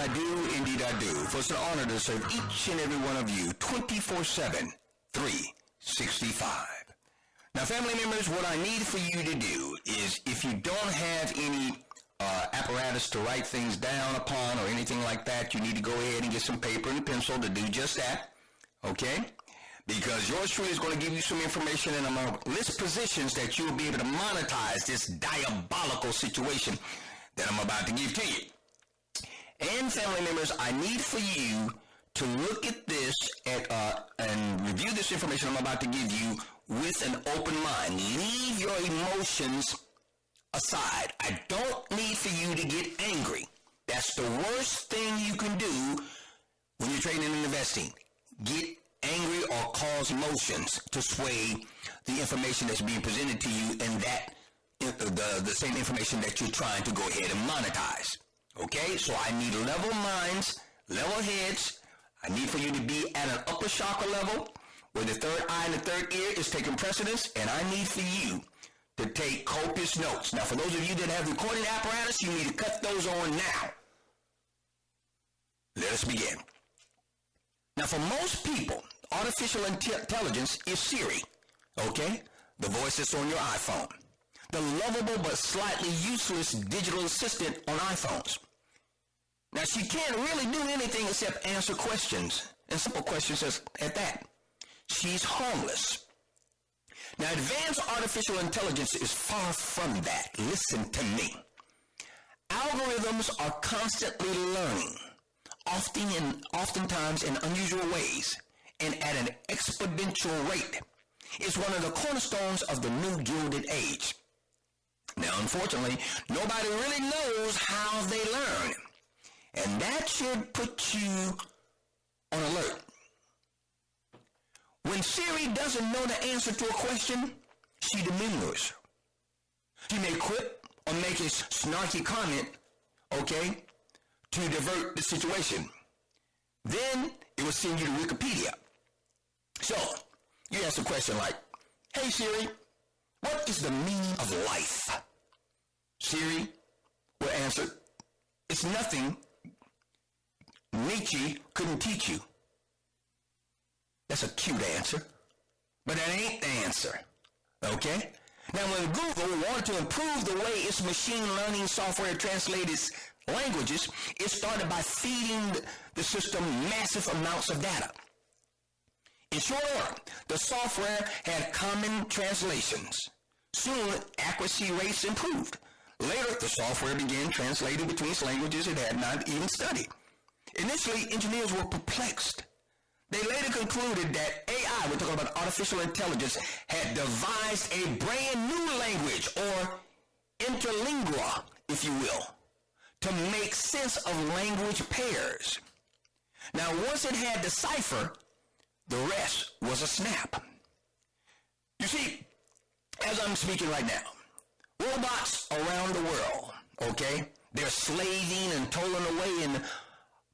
I do, indeed I do. For it's an honor to serve each and every one of you 24/7, 365. Now, family members, what I need for you to do is, if you don't have any apparatus to write things down upon or anything like that, you need to go ahead and get some paper and pencil to do just that, okay? Because yours truly is going to give you some information, and I'm going to list positions that you'll be able to monetize this diabolical situation that I'm about to give to you. And family members, I need for you to look at this and review this information I'm about to give you with an open mind. Leave your emotions aside. I don't need for you to get angry. That's the worst thing you can do when you're trading and investing. Get angry or cause emotions to sway the information that's being presented to you, and that the same information that you're trying to go ahead and monetize. Okay, so I need level minds, level heads. I need for you to be at an upper chakra level where the third eye and the third ear is taking precedence, and I need for you to take copious notes. Now, for those of you that have recording apparatus, you need to cut those on now. Let us begin. Now, for most people, artificial intelligence is Siri, okay? The voice that's on your iPhone. The lovable but slightly useless digital assistant on iPhones. Now, she can't really do anything except answer questions, and simple questions at that. She's harmless. Now, advanced artificial intelligence is far from that. Listen to me. Algorithms are constantly learning, oftentimes in unusual ways, and at an exponential rate. It's one of the cornerstones of the new Gilded Age. Now, unfortunately, nobody really knows how they learn, and that should put you on alert. When Siri doesn't know the answer to a question, she demurs. She may quip or make a snarky comment, okay, to divert the situation. Then it will send you to Wikipedia. So, you ask a question like, "Hey Siri, what is the meaning of life?" Siri will answer, "It's nothing Nietzsche couldn't teach you." That's a cute answer, but that ain't the answer, okay? Now, when Google wanted to improve the way its machine learning software translates languages, it started by feeding the system massive amounts of data. In short order, the software had common translations. Soon, accuracy rates improved. Later, the software began translating between languages it had not even studied. Initially, engineers were perplexed. They later concluded that AI, we're talking about artificial intelligence, had devised a brand new language, or interlingua, if you will, to make sense of language pairs. Now, once it had the cipher, the rest was a snap. You see, as I'm speaking right now, robots around the world, okay, they're slaving and tolling away in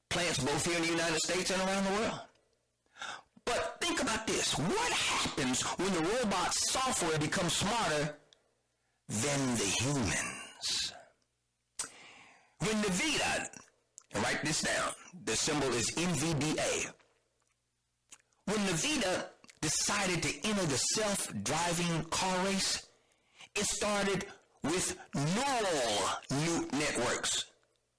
plants both here in the United States and around the world. But think about this. What happens when the robot's software becomes smarter than the humans? When NVIDIA, and write this down, the symbol is NVDA. When NVIDIA decided to enter the self-driving car race, it started with neural networks.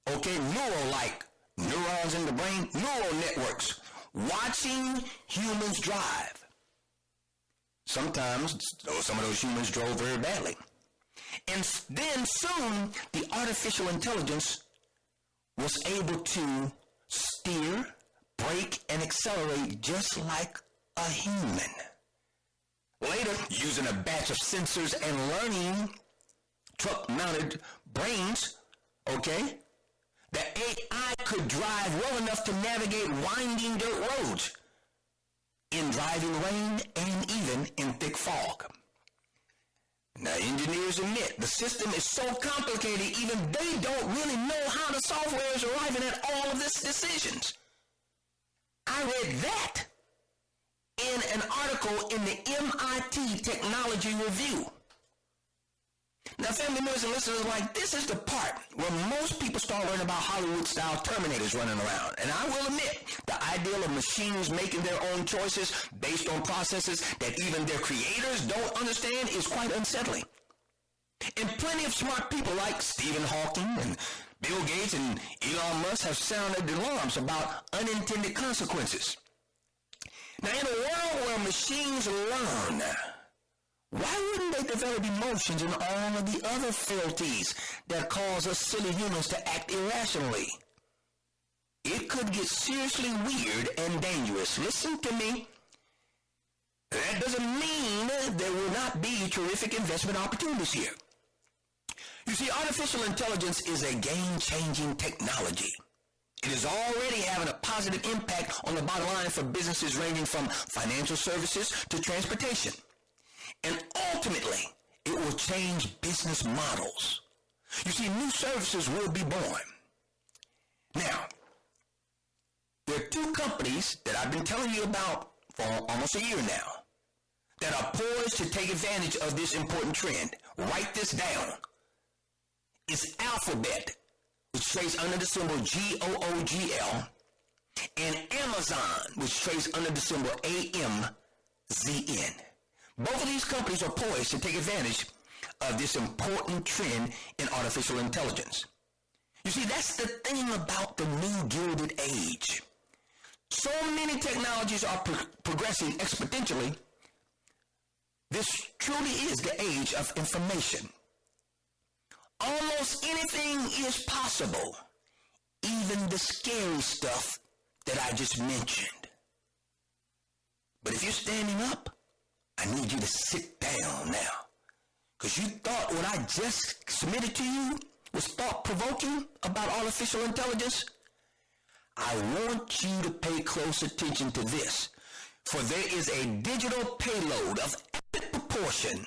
Okay, neural like neurons in the brain, neural networks, watching humans drive. Sometimes, some of those humans drove very badly. And then soon, the artificial intelligence was able to steer, brake, and accelerate just like a human. Later, using a batch of sensors and learning truck-mounted brains, okay, the AI could drive well enough to navigate winding dirt roads in driving rain and even in thick fog. Now, engineers admit the system is so complicated, even they don't really know how the software is arriving at all of these decisions. I read that in an article in the MIT Technology Review. Now, family members and listeners, like, this is the part where most people start learning about Hollywood-style Terminators running around. And I will admit, the ideal of machines making their own choices based on processes that even their creators don't understand is quite unsettling. And plenty of smart people like Stephen Hawking and Bill Gates and Elon Musk have sounded alarms about unintended consequences. Now, in a world where machines learn, why wouldn't they develop emotions and all of the other frailties that cause us silly humans to act irrationally? It could get seriously weird and dangerous. Listen to me. That doesn't mean there will not be terrific investment opportunities here. You see, artificial intelligence is a game-changing technology. It is already having a positive impact on the bottom line for businesses ranging from financial services to transportation. And ultimately, it will change business models. You see, new services will be born. Now, there are two companies that I've been telling you about for almost a year now that are poised to take advantage of this important trend. Write this down. It's Alphabet, which trades under the symbol GOOGL, and Amazon, which trades under the symbol AMZN. Both of these companies are poised to take advantage of this important trend in artificial intelligence. You see, that's the thing about the new Gilded Age. So many technologies are progressing exponentially. This truly is the age of information. Almost anything is possible, even the scary stuff that I just mentioned. But if you're standing up, I need you to sit down now, because you thought what I just submitted to you was thought-provoking about artificial intelligence. I want you to pay close attention to this, for there is a digital payload of epic proportion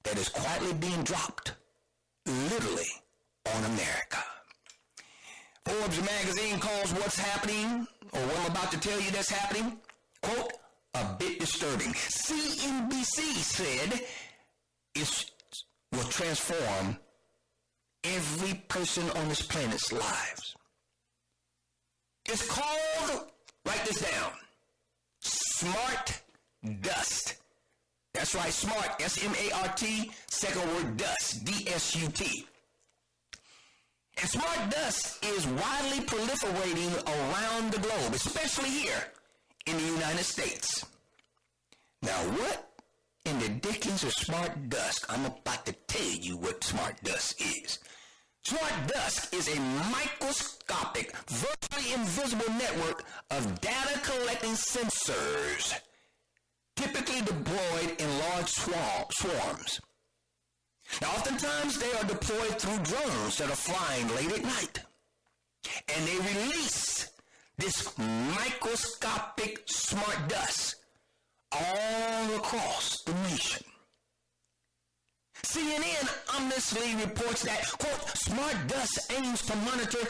that is quietly being dropped, literally, on America. Forbes magazine calls what's happening, or what I'm about to tell you that's happening, quote, a bit disturbing. CNBC said it will transform every person on this planet's lives. It's called, write this down, smart dust. That's right, smart, S-M-A-R-T, second word dust, D-S-U-T. And smart dust is widely proliferating around the globe, especially here in the United States. Now, what in the dickens is smart dust? I'm about to tell you what smart dust is. Smart dust is a microscopic, virtually invisible network of data collecting sensors, typically deployed in large swarms. Now, oftentimes they are deployed through drones that are flying late at night, and they release this microscopic smart dust all across the nation. CNN ominously reports that, quote, smart dust aims to monitor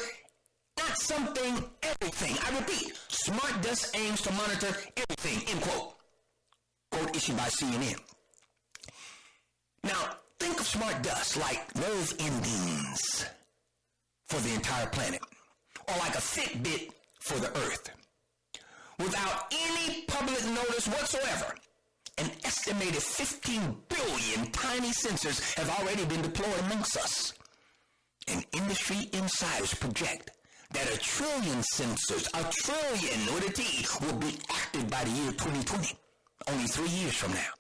not something, everything. I repeat, smart dust aims to monitor everything, end quote. Quote issued by CNN. Now, think of smart dust like nerve endings for the entire planet, or like a Fitbit for the Earth. Without any public notice whatsoever, an estimated 15 billion tiny sensors have already been deployed amongst us. And industry insiders project that 1 trillion sensors, 1 trillion with a T, will be active by the year 2020, only 3 years from now.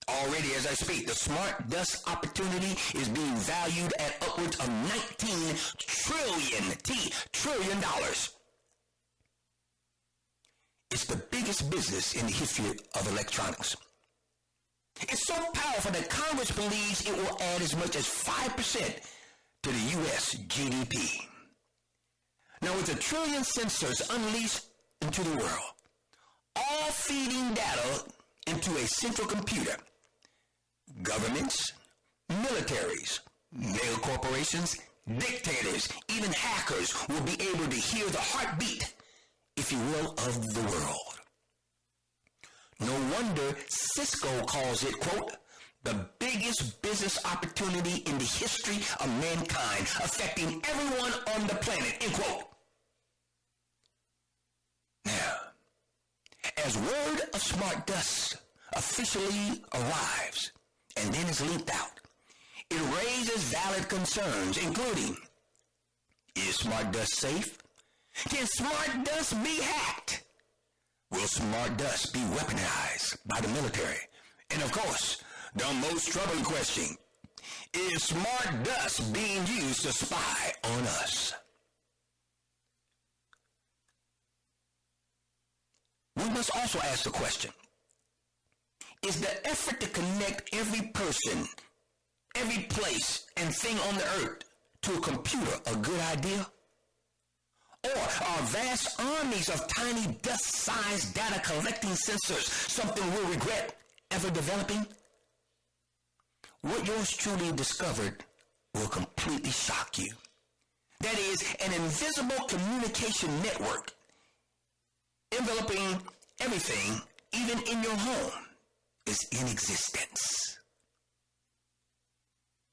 Already as I speak, the smart dust opportunity is being valued at upwards of $19 trillion. It's the biggest business in the history of electronics. It's so powerful that Congress believes it will add as much as 5% to the U.S. GDP. Now, with 1 trillion sensors unleashed into the world, all feeding data into a central computer, governments, militaries, mega corporations, dictators, even hackers will be able to hear the heartbeat, if you will, of the world. No wonder Cisco calls it, quote, the biggest business opportunity in the history of mankind, affecting everyone on the planet, end quote. Now, as word of smart dust officially arrives and then is leaked out, it raises valid concerns, including, is smart dust safe? Can smart dust be hacked? Will smart dust be weaponized by the military? And of course, the most troubling question, is smart dust being used to spy on us? We must also ask the question, is the effort to connect every person, every place and thing on the earth to a computer a good idea? Or are vast armies of tiny dust-sized data collecting sensors something we'll regret ever developing? What yours truly discovered will completely shock you. That is, an invisible communication network enveloping everything, even in your home, is in existence.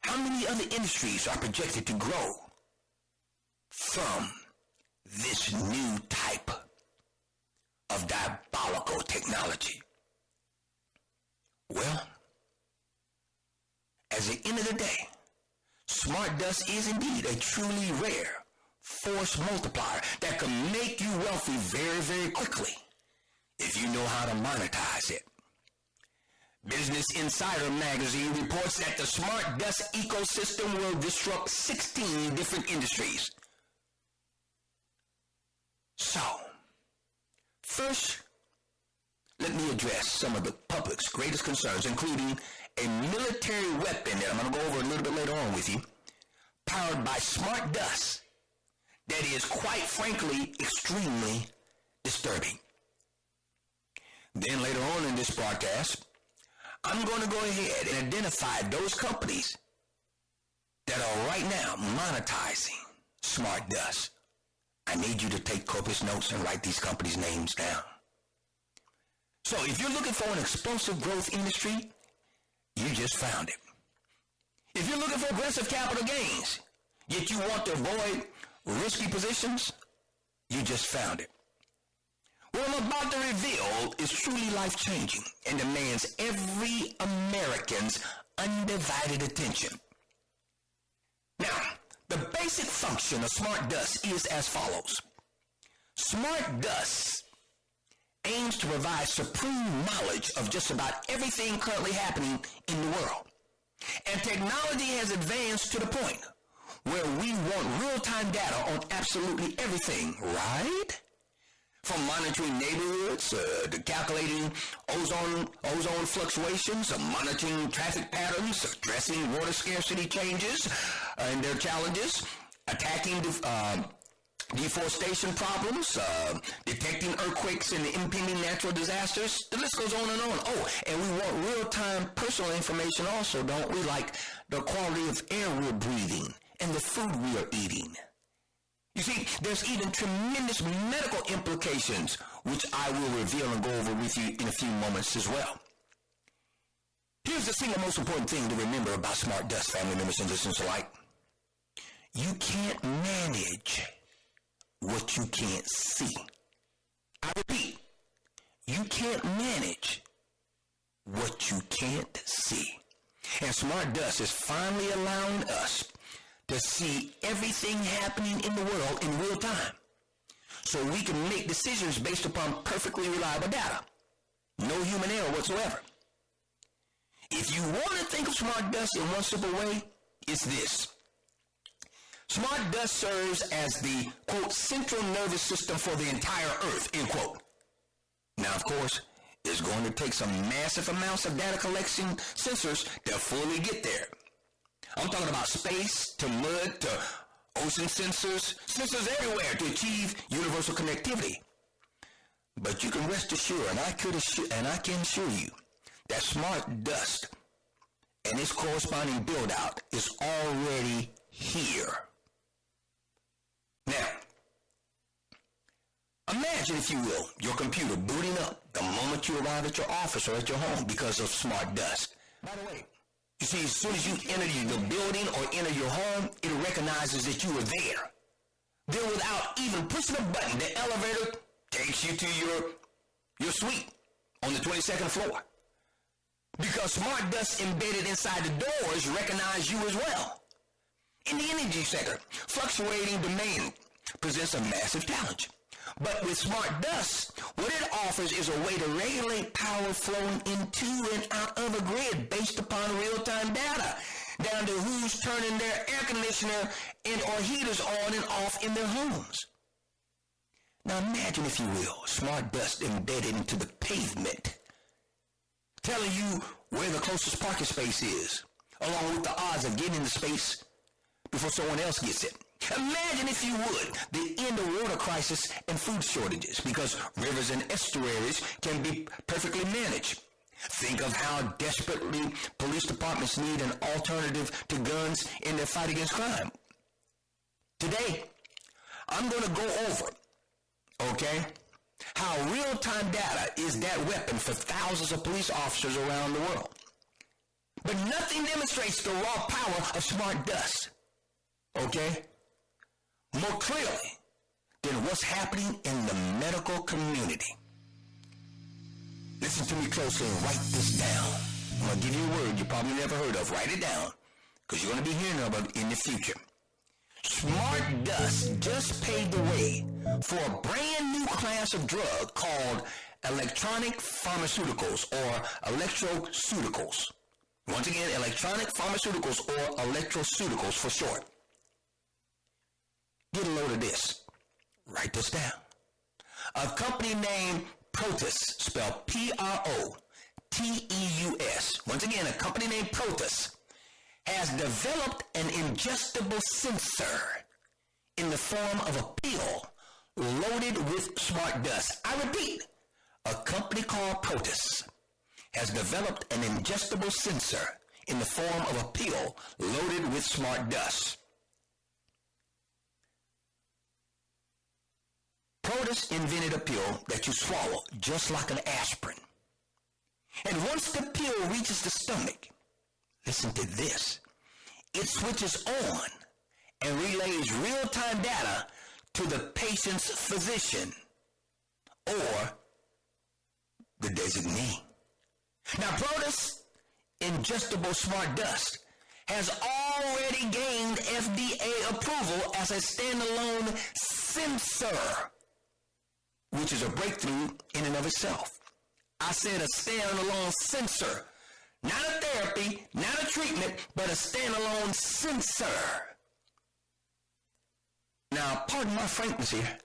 How many other industries are projected to grow from this new type of diabolical technology? Well, at the end of the day, smart dust is indeed a truly rare force multiplier that can make you wealthy very, very quickly if you know how to monetize it. Business Insider magazine reports that the smart dust ecosystem will disrupt 16 different industries. So, first, let me address some of the public's greatest concerns, including a military weapon that I'm going to go over a little bit later on with you, powered by smart dust, that is, quite frankly, extremely disturbing. Then later on in this broadcast, I'm going to go ahead and identify those companies that are right now monetizing smart dust. I need you to take copious notes and write these companies' names down. So if you're looking for an explosive growth industry, you just found it. If you're looking for aggressive capital gains, yet you want to avoid risky positions, you just found it. What I'm about to reveal is truly life-changing and demands every American's undivided attention. Now, the basic function of smart dust is as follows. Smart dust aims to provide supreme knowledge of just about everything currently happening in the world. And technology has advanced to the point where we want real-time data on absolutely everything, right? From monitoring neighborhoods to calculating ozone fluctuations, monitoring traffic patterns, addressing water scarcity changes and their challenges, attacking deforestation problems, detecting earthquakes and impending natural disasters. The list goes on and on. Oh, and we want real-time personal information also, don't we? Like the quality of air we're breathing and the food we are eating. You see, there's even tremendous medical implications, which I will reveal and go over with you in a few moments as well. Here's the single most important thing to remember about smart dust, family members and listeners alike. You can't manage what you can't see. I repeat, you can't manage what you can't see. And smart dust is finally allowing us to see everything happening in the world in real time, so we can make decisions based upon perfectly reliable data. No human error whatsoever. If you want to think of smart dust in one simple way, it's this. Smart dust serves as the, quote, central nervous system for the entire Earth, end quote. Now, of course, it's going to take some massive amounts of data collection sensors to fully get there. I'm talking about space to mud to ocean sensors everywhere to achieve universal connectivity. But you can rest assured, and I can assure you, that smart dust and its corresponding build-out is already here. Now, imagine, if you will, your computer booting up the moment you arrive at your office or at your home because of smart dust. By the way, You see, as soon as you enter the building or enter your home, it recognizes that you were there. Then without even pushing a button, the elevator takes you to your suite on the 22nd floor. Because smart dust embedded inside the doors recognize you as well. In the energy sector, fluctuating demand presents a massive challenge. But with smart dust, what it offers is a way to regulate power flowing into and out of a grid based upon real-time data, down to who's turning their air conditioner and or heaters on and off in their homes. Now imagine, if you will, smart dust embedded into the pavement, telling you where the closest parking space is, along with the odds of getting the space before someone else gets it. Imagine, if you would, the end of water crisis and food shortages, because rivers and estuaries can be perfectly managed. Think of how desperately police departments need an alternative to guns in their fight against crime. Today, I'm going to go over, how real-time data is that weapon for thousands of police officers around the world. But nothing demonstrates the raw power of smart dust, more clearly than what's happening in the medical community. Listen to me closely and write this down. I'm going to give you a word you probably never heard of. Write it down, because you're going to be hearing about it in the future. Smart dust just paved the way for a brand new class of drug called electronic pharmaceuticals, or electroceuticals. Once again, electronic pharmaceuticals, or electroceuticals for short. Get a load of this. Write this down. A company named Protus, spelled Proteus. Once again, a company named Protus has developed an ingestible sensor in the form of a pill loaded with smart dust. I repeat, a company called Protus has developed an ingestible sensor in the form of a pill loaded with smart dust. Protus invented a pill that you swallow just like an aspirin. And once the pill reaches the stomach, listen to this, it switches on and relays real-time data to the patient's physician or the designee. Now, Protus ingestible smart dust has already gained FDA approval as a standalone sensor, which is a breakthrough in and of itself. I said a standalone sensor. Not a therapy, not a treatment, but a standalone sensor. Now, pardon my frankness here,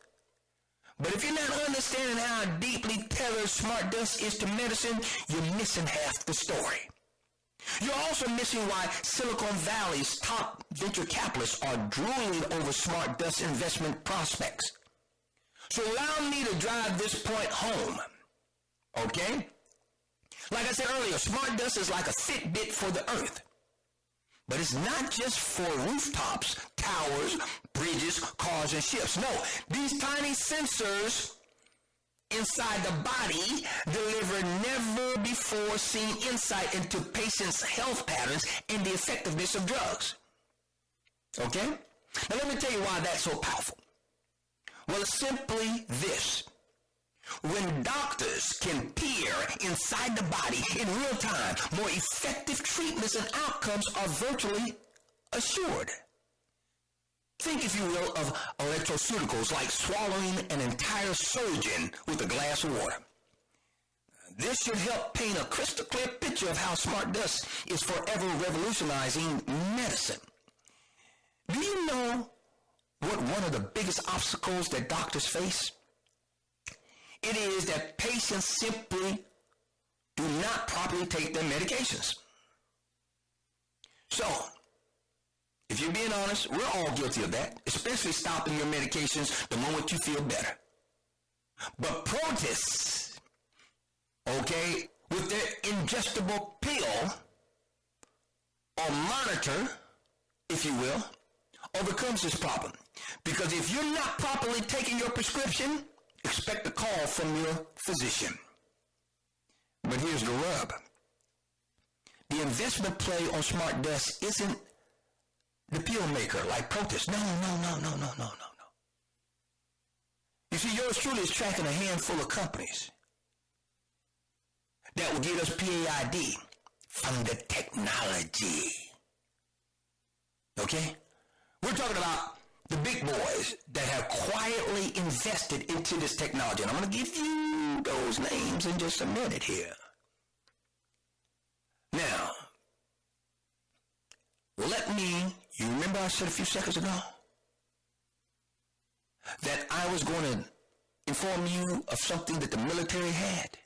but if you're not understanding how deeply tethered smart dust is to medicine, you're missing half the story. You're also missing why Silicon Valley's top venture capitalists are drooling over smart dust investment prospects. So allow me to drive this point home, Like I said earlier, smart dust is like a Fitbit for the earth. But it's not just for rooftops, towers, bridges, cars, and ships. No, these tiny sensors inside the body deliver never-before-seen insight into patients' health patterns and the effectiveness of drugs. Now let me tell you why that's so powerful. Well, it's simply this. When doctors can peer inside the body in real time, more effective treatments and outcomes are virtually assured. Think, if you will, of electroceuticals like swallowing an entire surgeon with a glass of water. This should help paint a crystal clear picture of how smart dust is forever revolutionizing medicine. Do you know what one of the biggest obstacles that doctors face? It is that patients simply do not properly take their medications. So, if you're being honest, we're all guilty of that, especially stopping your medications the moment you feel better. But Protus, with their ingestible pill or monitor, if you will, overcomes this problem. Because if you're not properly taking your prescription, expect a call from your physician. But here's the rub. the investment play on smart dust isn't the pill maker like protest. No. You see, yours truly is tracking a handful of companies that will get us P.A.I.D. from the technology. Okay? We're talking about the big boys that have quietly invested into this technology. And I'm going to give you those names in just a minute here. Now, you remember I said a few seconds ago that I was going to inform you of something that the military had?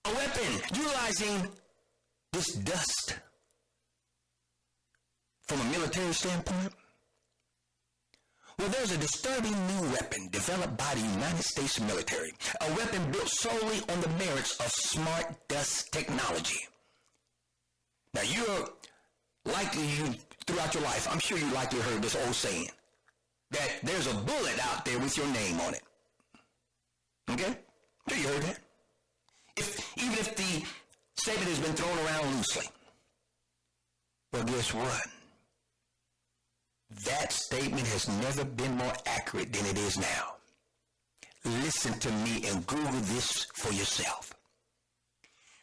A weapon utilizing this dust from a military standpoint. Well, there's a disturbing new weapon developed by the United States military, a weapon built solely on the merits of smart dust technology. Now, throughout your life, I'm sure you likely heard this old saying, that there's a bullet out there with your name on it. Okay? Sure you heard that. Even if the statement has been thrown around loosely. Well, guess what? That statement has never been more accurate than it is now. Listen to me and Google this for yourself.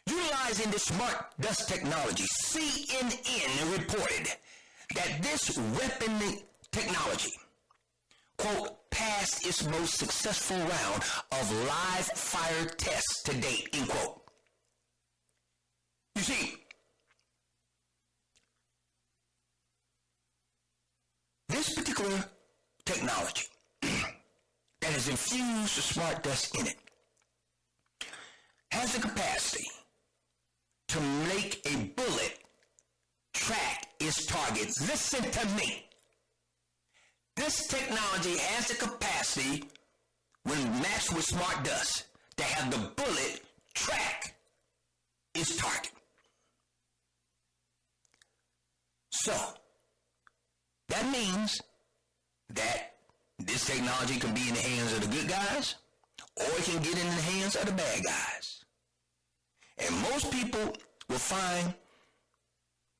Utilizing the smart dust technology, CNN reported that this weapon technology, quote, passed its most successful round of live fire tests to date, end quote. You see, this particular technology that has infused the smart dust in it has the capacity to make a bullet track its target. Listen to me. This technology has the capacity, when matched with smart dust, to have the bullet track its target. So, that means that this technology can be in the hands of the good guys, or it can get in the hands of the bad guys. And most people will find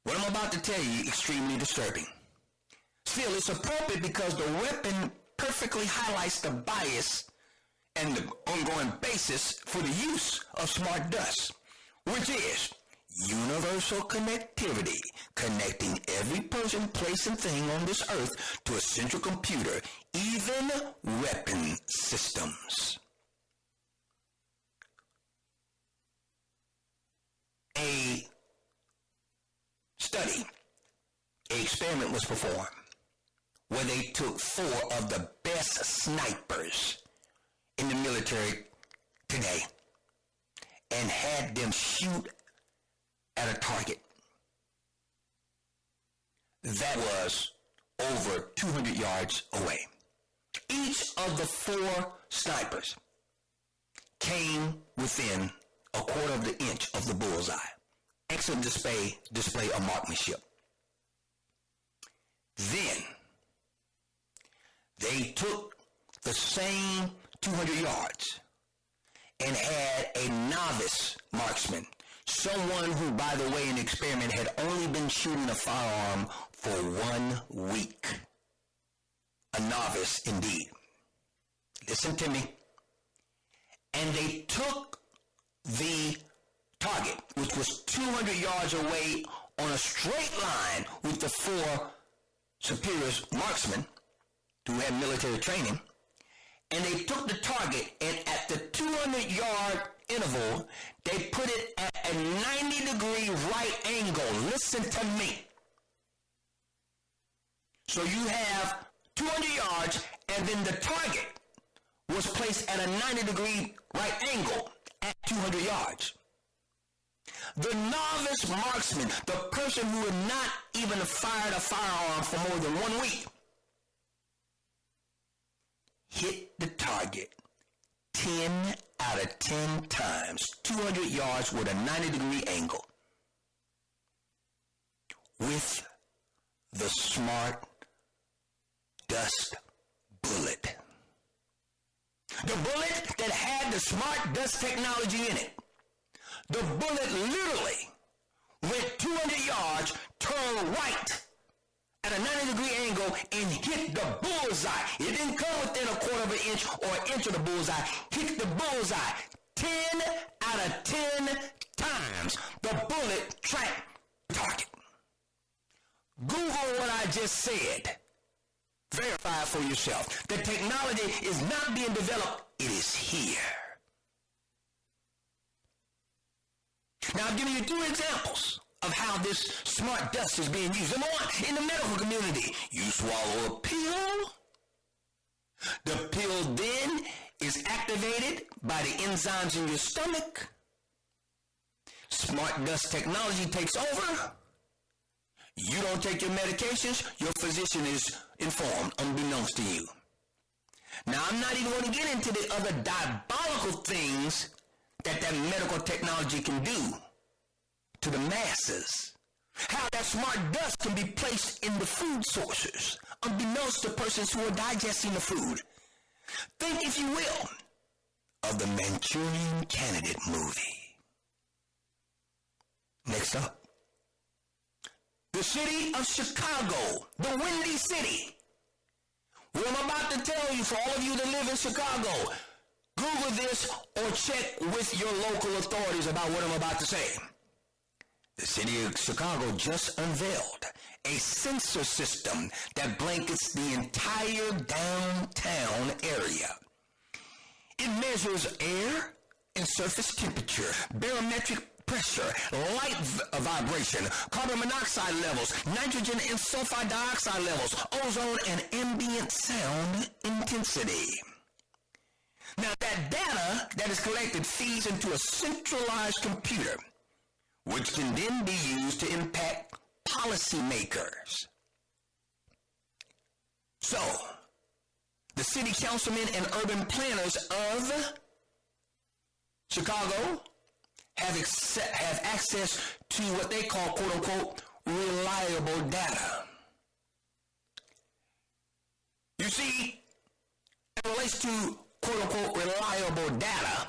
what I'm about to tell you extremely disturbing. Still, it's appropriate because the weapon perfectly highlights the bias and the ongoing basis for the use of smart dust, which is universal connectivity, connecting every person, place, and thing on this earth to a central computer, even weapon systems. An experiment was performed where they took 4 of the best snipers in the military today and had them shoot at a target that was over 200 yards away. Each of the 4 snipers came within a quarter of the inch of the bullseye. Excellent display of marksmanship. Then they took the same 200 yards and had a novice marksman, someone who, by the way, in the experiment had only been shooting a firearm for 1 week. A novice indeed. Listen to me. And they took the target, which was 200 yards away, on a straight line with the 4 superior marksmen who had military training, and they took the target, and at the 200-yard interval, they put it at a 90-degree right angle. Listen to me. So you have 200 yards, and then the target was placed at a 90-degree right angle at 200 yards. The novice marksman, the person who had not even fired a firearm for more than 1 week, hit the target 10 out of 10 times, 200 yards with a 90-degree angle, with the smart dust bullet. The bullet that had the smart dust technology in it. The bullet literally went 200 yards, turned right at a 90-degree angle, and hit the bullseye. It didn't come within a quarter of an inch or an inch of the bullseye. Hit the bullseye 10 out of 10 times. The bullet tracked the target. Google what I just said. Verify it for yourself. The technology is not being developed. It is here. Now, I've given you 2 examples of how this smart dust is being used. Number 1, in the medical community, you swallow a pill. The pill then is activated by the enzymes in your stomach. Smart dust technology takes over. You don't take your medications, your physician is informed, unbeknownst to you. Now, I'm not even going to get into the other diabolical things that medical technology can do to the masses. How that smart dust can be placed in the food sources, unbeknownst to persons who are digesting the food. Think, if you will, of the Manchurian Candidate movie. Next up. The city of Chicago, the Windy City. What I'm about to tell you, for all of you that live in Chicago, Google this or check with your local authorities about what I'm about to say. The city of Chicago just unveiled a sensor system that blankets the entire downtown area. It measures air and surface temperature, barometric pressure, light vibration, carbon monoxide levels, nitrogen and sulfide dioxide levels, ozone and ambient sound intensity. Now, that data that is collected feeds into a centralized computer, which can then be used to impact policymakers. So, the city councilmen and urban planners of Chicago have access to what they call, quote-unquote, reliable data. You see, in relation to, quote-unquote, reliable data,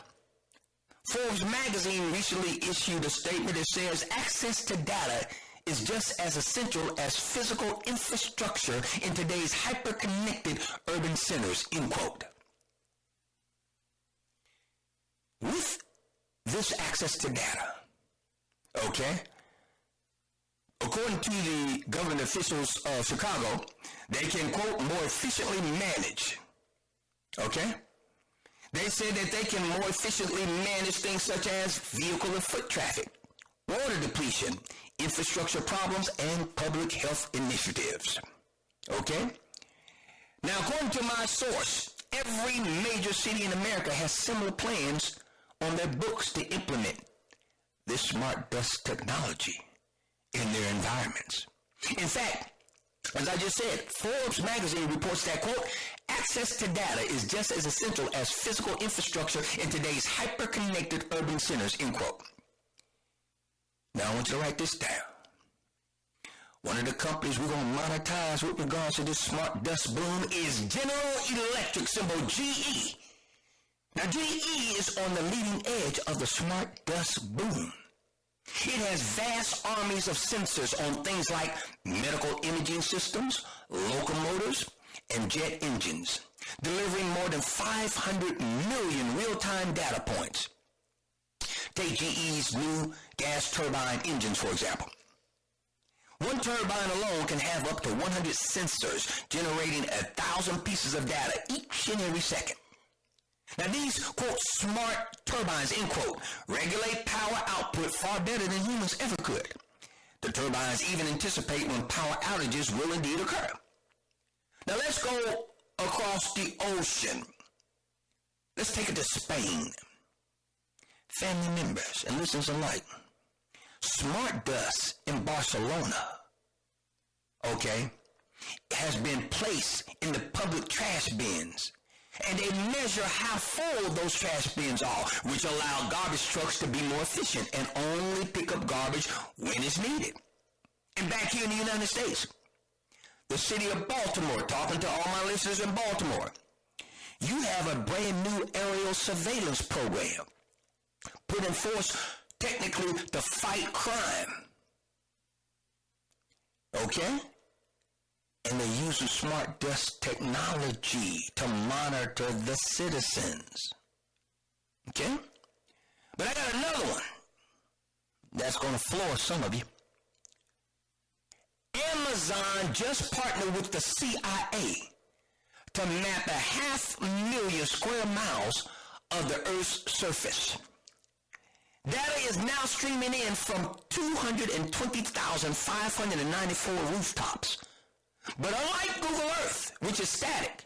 Forbes magazine recently issued a statement that says access to data is just as essential as physical infrastructure in today's hyper-connected urban centers, end quote. With this access to data, okay, according to the government officials of Chicago, they can, quote, more efficiently manage, okay? They said that they can more efficiently manage things such as vehicle and foot traffic, water depletion, infrastructure problems, and public health initiatives, okay? Now, according to my source, every major city in America has similar plans on their books to implement this smart dust technology in their environments. In fact, as I just said, Forbes magazine reports that, quote, access to data is just as essential as physical infrastructure in today's hyper-connected urban centers, end quote. Now, I want you to write this down. One of the companies we're going to monetize with regards to this smart dust boom is General Electric, symbol GE. Now, GE is on the leading edge of the smart dust boom. It has vast armies of sensors on things like medical imaging systems, locomotives, and jet engines, delivering more than 500 million real-time data points. Take GE's new gas turbine engines, for example. One turbine alone can have up to 100 sensors generating 1,000 pieces of data each and every second. Now, these, quote, smart turbines, end quote, regulate power output far better than humans ever could. The turbines even anticipate when power outages will indeed occur. Now, let's go across the ocean. Let's take it to Spain. Family members and listeners alike. Smart dust in Barcelona, okay, has been placed in the public trash bins. And they measure how full those trash bins are, which allow garbage trucks to be more efficient and only pick up garbage when it's needed. And back here in the United States, the city of Baltimore, talking to all my listeners in Baltimore, you have a brand new aerial surveillance program put in force technically to fight crime. Okay? And they're using smart dust technology to monitor the citizens. Okay? But I got another one that's going to floor some of you. Amazon just partnered with the CIA to map 500,000 square miles of the Earth's surface. Data is now streaming in from 220,594 rooftops. But unlike Google Earth, which is static,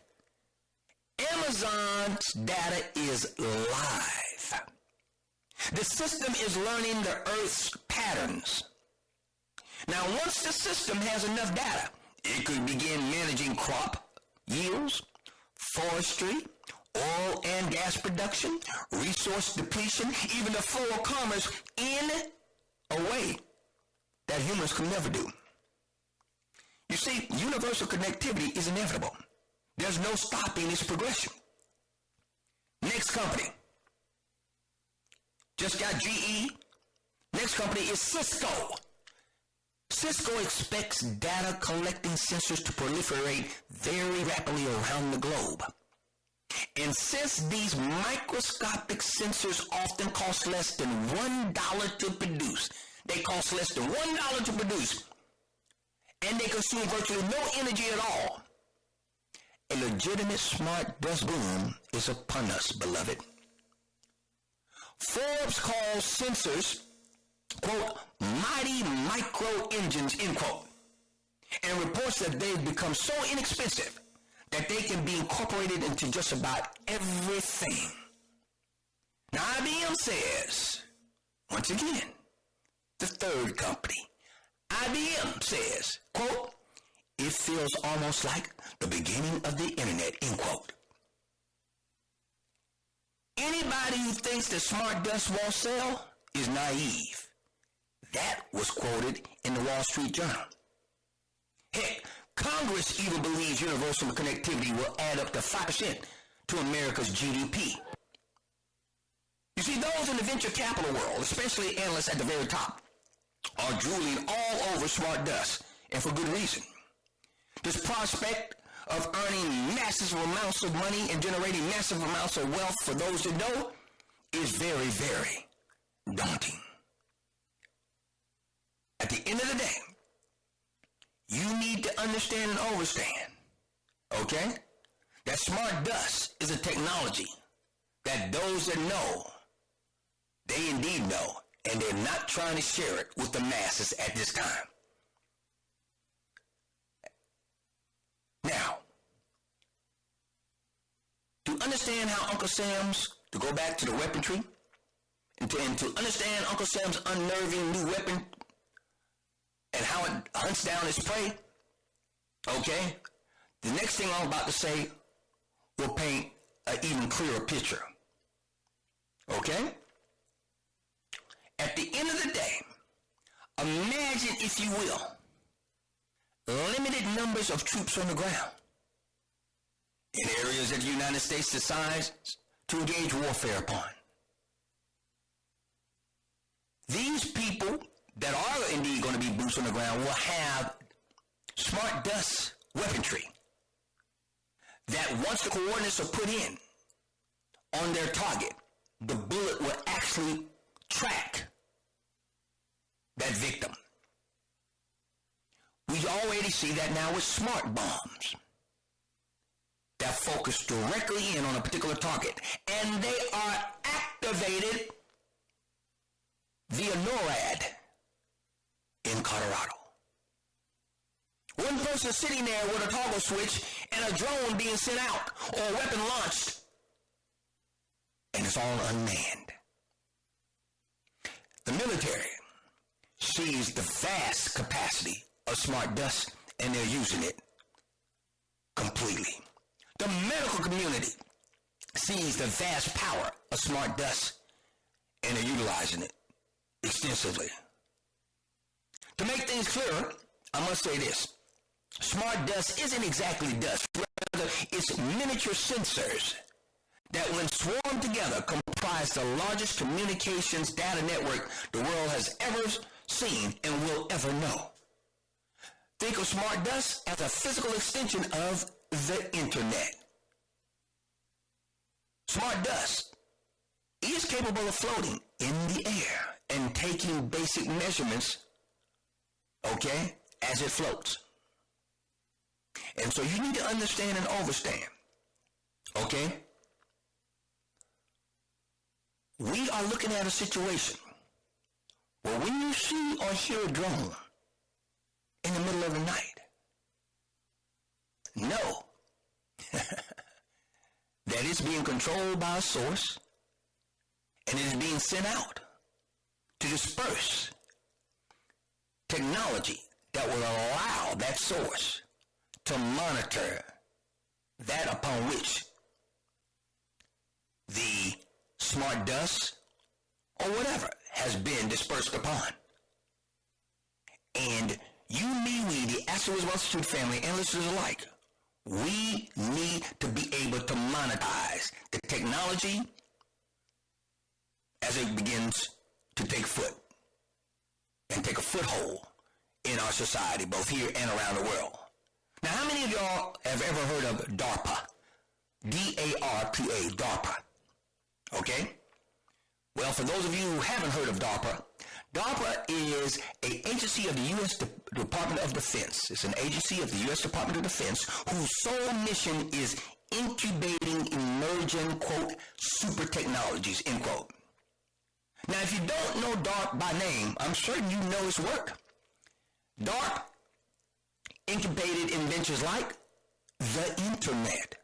Amazon's data is live. The system is learning the Earth's patterns. Now, once the system has enough data, it could begin managing crop yields, forestry, oil and gas production, resource depletion, even the flow of commerce in a way that humans can never do. You see, universal connectivity is inevitable. There's no stopping its progression. Next company. Just got GE. Next company is Cisco. Cisco expects data collecting sensors to proliferate very rapidly around the globe. And since these microscopic sensors often cost less than $1 to produce, they cost less than $1 to produce, and they consume virtually no energy at all, a legitimate smart dust boom is upon us, beloved. Forbes calls sensors, quote, mighty micro engines, end quote, and reports that they've become so inexpensive that they can be incorporated into just about everything. Now, IBM says, once again, the third company, IBM says, quote, it feels almost like the beginning of the internet, end quote. Anybody who thinks that smart dust won't sell is naive. That was quoted in the Wall Street Journal. Heck, Congress even believes universal connectivity will add up to 5% to America's GDP. You see, those in the venture capital world, especially analysts at the very top, are drooling all over smart dust, and for good reason. This prospect of earning massive amounts of money and generating massive amounts of wealth for those that know is very, very daunting. At the end of the day, you need to understand and understand, okay, that smart dust is a technology that those that know, they indeed know, and they're not trying to share it with the masses at this time. Now, to understand how Uncle Sam's, to go back to the weaponry, and to understand Uncle Sam's unnerving new weapon and how it hunts down its prey, okay, the next thing I'm about to say will paint an even clearer picture, okay? At the end of the day, imagine, if you will, limited numbers of troops on the ground in areas that the United States decides to engage warfare upon. These people that are indeed going to be boots on the ground will have smart dust weaponry that once the coordinates are put in on their target, the bullet will actually track that victim. We already see that now with smart bombs that focus directly in on a particular target, and they are activated via NORAD in Colorado. One person sitting there with a toggle switch and a drone being sent out or a weapon launched, and it's all unmanned. The military sees the vast capacity of smart dust, and they're using it completely. The medical community sees the vast power of smart dust, and they're utilizing it extensively. To make things clearer, I must say this. Smart dust isn't exactly dust. Rather, it's miniature sensors that, when swarmed together, comprise the largest communications data network the world has ever seen and will ever know. Think of smart dust as a physical extension of the internet. Smart dust is capable of floating in the air and taking basic measurements, okay, as it floats. And so you need to understand and understand, okay? We are looking at a situation where when you see or hear a drone in the middle of the night, know that it's being controlled by a source and it is being sent out to disperse technology that will allow that source to monitor that upon which the smart dust or whatever has been dispersed upon. And you, me, we, the ASK THE WIZ Institute family and listeners alike, we need to be able to monetize the technology as it begins to take foot and take a foothold in our society, both here and around the world. Now, how many of y'all have ever heard of DARPA? D-A-R-P-A, DARPA. Okay? Well, for those of you who haven't heard of DARPA, DARPA is an agency of the U.S. Department of Defense. It's an agency of the U.S. Department of Defense whose sole mission is incubating emerging, quote, super technologies, end quote. Now, if you don't know DARPA by name, I'm certain you know its work. DARPA incubated inventions like the internet,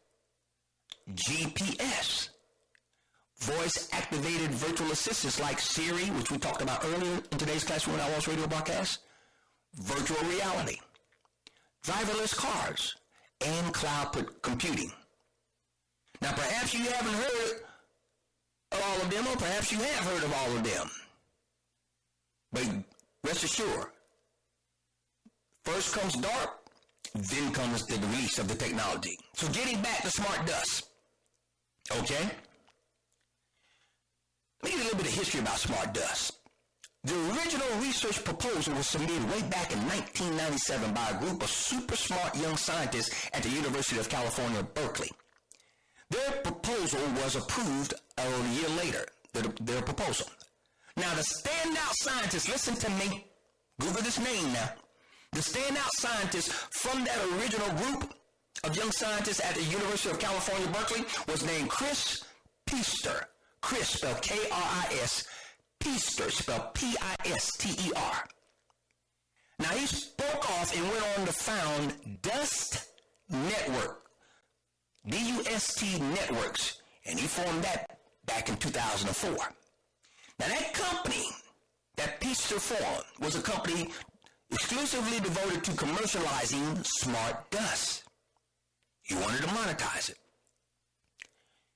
GPS, voice-activated virtual assistants like Siri, which we talked about earlier in today's Classroom in Our Walls radio broadcast, virtual reality, driverless cars, and cloud computing. Now, perhaps you haven't heard of all of them, or perhaps you have heard of all of them. But rest assured, first comes DARPA, then comes the release of the technology. So getting back to smart dust, okay? Let me give you a little bit of history about smart dust. The original research proposal was submitted way back in 1997 by a group of super smart young scientists at the University of California, Berkeley. Their proposal was approved a year later, their proposal. Now, the standout scientists, listen to me, Google this name now. The standout scientist from that original group of young scientists at the University of California, Berkeley, was named Chris Peister. Chris, spelled K-R-I-S, Peister, spelled P-I-S-T-E-R. Now, he spoke off and went on to found Dust Network, D-U-S-T Networks, and he formed that back in 2004. Now, that company that Peister formed was a company exclusively devoted to commercializing smart dust. He wanted to monetize it.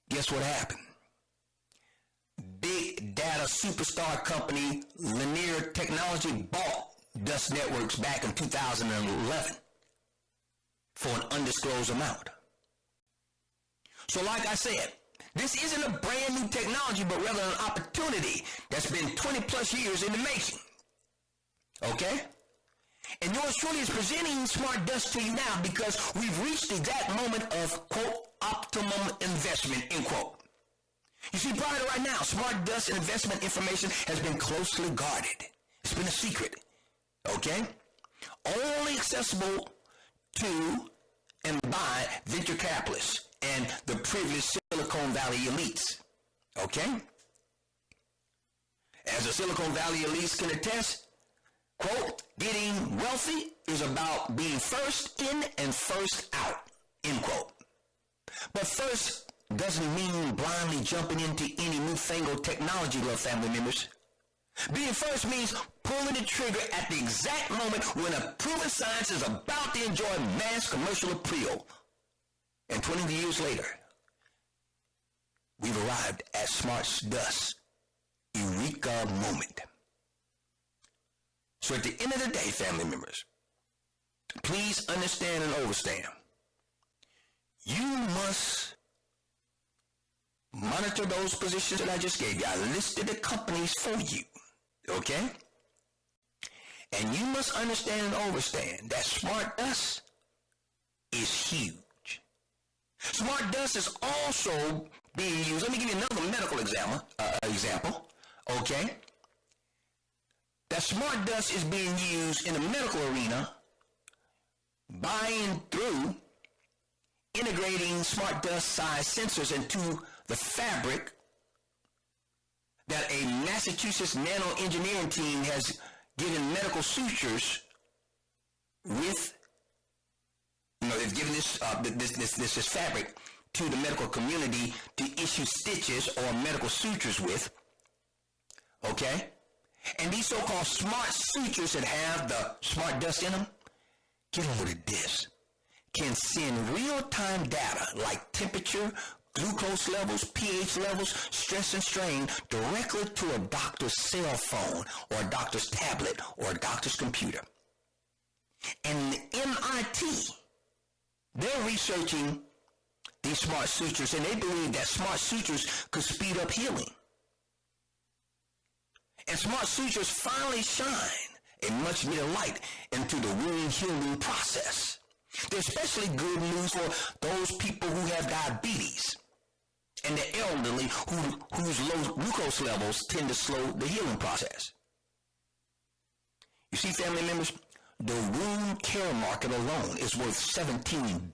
Guess what happened? Big data superstar company Linear Technology bought Dust Networks back in 2011 for an undisclosed amount. So like I said, this isn't a brand new technology, but rather an opportunity that's been 20 plus years in the making. Okay? And yours truly is presenting smart dust to you now because we've reached the exact moment of, quote, optimum investment, end quote. You see, prior to right now, smart dust investment information has been closely guarded. It's been a secret, okay? Only accessible to and by venture capitalists and the privileged Silicon Valley elites, okay? As the Silicon Valley elites can attest, quote, getting wealthy is about being first in and first out, end quote. But first doesn't mean blindly jumping into any newfangled technology, love family members. Being first means pulling the trigger at the exact moment when a proven science is about to enjoy mass commercial appeal. And 20 years later, we've arrived at smart dust, eureka moment. So at the end of the day, family members, please understand and understand, you must monitor those positions that I just gave you. I listed the companies for you, okay? And you must understand and understand that smart dust is huge. Smart dust is also being used. Let me give you another medical example. Okay? That smart dust is being used in the medical arena by and through integrating smart dust size sensors into the fabric that a Massachusetts nanoengineering team has given medical sutures with, they've given this fabric to the medical community to issue stitches or medical sutures with, okay? And these so-called smart sutures that have the smart dust in them, get a load of this, can send real-time data like temperature, glucose levels, pH levels, stress and strain directly to a doctor's cell phone or a doctor's tablet or a doctor's computer. And MIT, they're researching these smart sutures, and they believe that smart sutures could speed up healing. And smart sutures finally shine a much needed light into the wound healing process. They're especially good news for those people who have diabetes and the elderly whose low glucose levels tend to slow the healing process. You see, family members, the wound care market alone is worth $17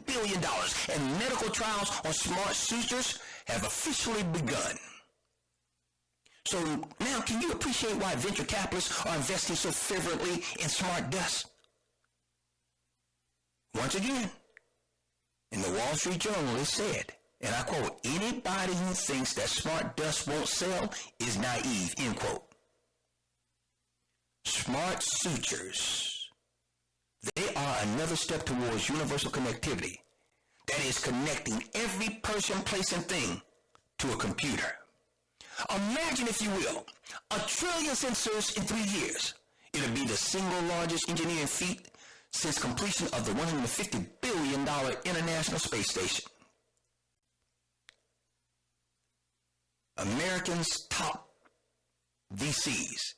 billion, and medical trials on smart sutures have officially begun. So now, can you appreciate why venture capitalists are investing so fervently in smart dust? Once again, in the Wall Street Journal, it said, and I quote, "Anybody who thinks that smart dust won't sell is naive," end quote. Smart sutures, they are another step towards universal connectivity. That is connecting every person, place, and thing to a computer. Imagine, if you will, 1 trillion sensors in 3 years. It'll be the single largest engineering feat since completion of the $150 billion International Space Station. Americans' top VCs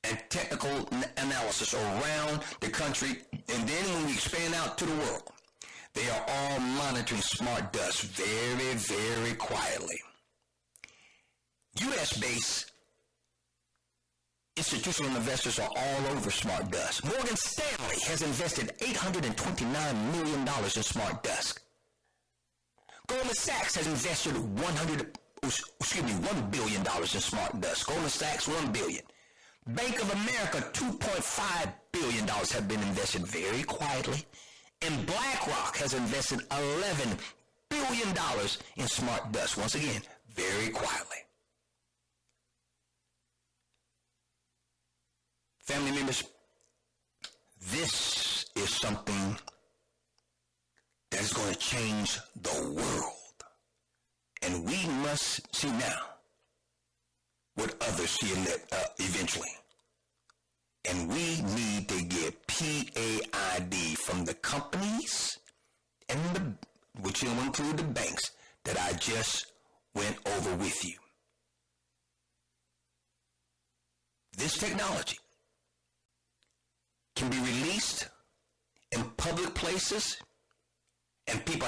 and technical analysis around the country, and then when we expand out to the world, they are all monitoring smart dust very, very quietly. U.S.-based institutional investors are all over smart dust. Morgan Stanley has invested $829 million in smart dust. Goldman Sachs has invested $1 billion in smart dust. Goldman Sachs, $1 billion. Bank of America, $2.5 billion have been invested very quietly. And BlackRock has invested $11 billion in smart dust. Once again, very quietly. Family members, this is something that is going to change the world. And we must see now what others see eventually. And we need to get P.A.I.D. from the companies, and which will include the banks that I just went over with you. This technology can be released in public places, and people